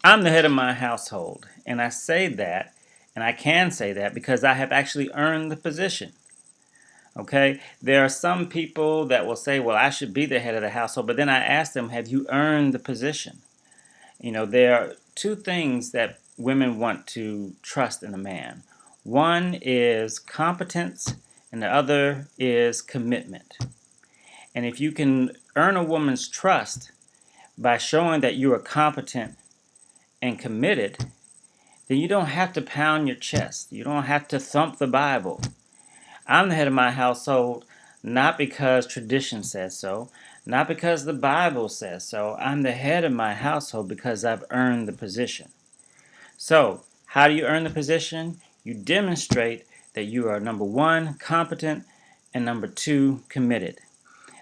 I'm the head of my household, and I say that, and I can say that because I have actually earned the position. Okay, there are some people that will say, well, I should be the head of the household, but then I ask them, have you earned the position? There are two things that women want to trust in a man. One is competence, and the other is commitment. And if you can earn a woman's trust by showing that you are competent and committed, then you don't have to pound your chest. You don't have to thump the Bible. I'm the head of my household not because tradition says so, not because the Bible says so. I'm the head of my household because I've earned the position. So, how do you earn the position? You demonstrate that you are number one, competent, and number two, committed.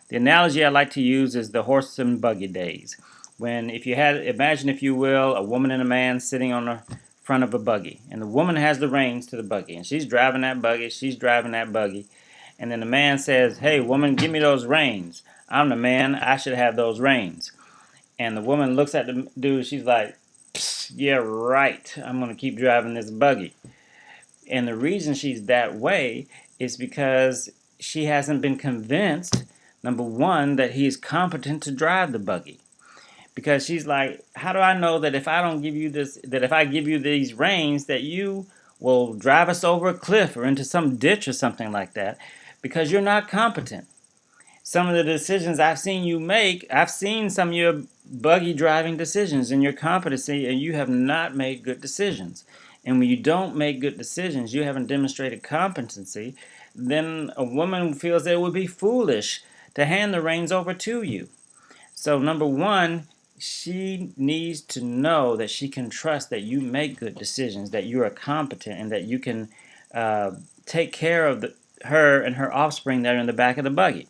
The analogy I like to use is the horse and buggy days. If you had, imagine if you will, a woman and a man sitting on the front of a buggy, and the woman has the reins to the buggy, and she's driving that buggy, and then the man says, "Hey, woman, give me those reins. I'm the man. I should have those reins." And the woman looks at the dude. She's like, "Yeah, right. I'm gonna keep driving this buggy." And the reason she's that way is because she hasn't been convinced, number one, that he's competent to drive the buggy. Because she's like, how do I know that if I don't give you this, that if I give you these reins, that you will drive us over a cliff or into some ditch or something like that? Because you're not competent. Some of the decisions I've seen you make, I've seen some of your buggy driving decisions and your competency, and you have not made good decisions. And when you don't make good decisions, you haven't demonstrated competency, then a woman feels that it would be foolish to hand the reins over to you. So, number one, she needs to know that she can trust that you make good decisions, that you are competent, and that you can take care of her and her offspring that are in the back of the buggy.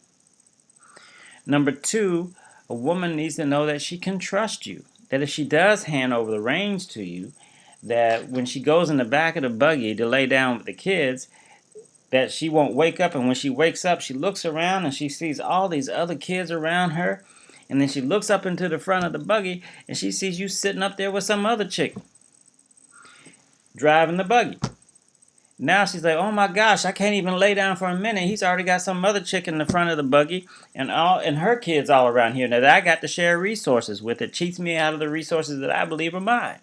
Number two, a woman needs to know that she can trust you. That if she does hand over the reins to you, that when she goes in the back of the buggy to lay down with the kids, that she won't wake up. And when she wakes up, she looks around and she sees all these other kids around her. And then she looks up into the front of the buggy and she sees you sitting up there with some other chick driving the buggy. Now she's like, oh my gosh, I can't even lay down for a minute. He's already got some other chick in the front of the buggy and her kids all around here. Now that I got to share resources with, it cheats me out of the resources that I believe are mine.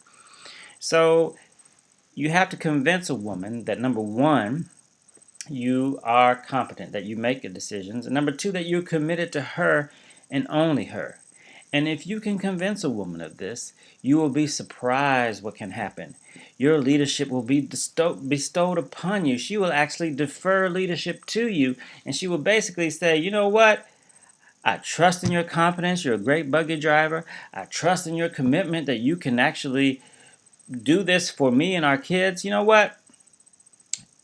So you have to convince a woman that number one, you are competent, that you make good decisions, and number two, that you're committed to her and only her. And if you can convince a woman of this, you will be surprised what can happen. Your leadership will be bestowed upon you. She will actually defer leadership to you, and she will basically say, you know what? I trust in your competence. You're a great buggy driver. I trust in your commitment that you can actually do this for me and our kids. You know what?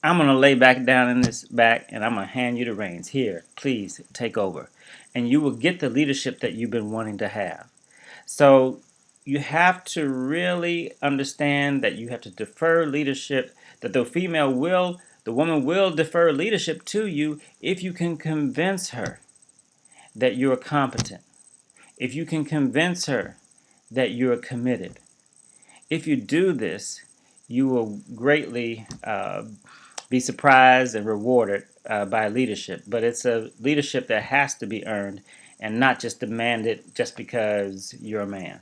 I'm going to lay back down in this back and I'm going to hand you the reins. Here, please take over. And you will get the leadership that you've been wanting to have. So you have to really understand that you have to defer leadership, that the woman will defer leadership to you if you can convince her that you're competent. If you can convince her that you're committed. If you do this, you will greatly be surprised and rewarded by leadership. But it's a leadership that has to be earned and not just demanded just because you're a man.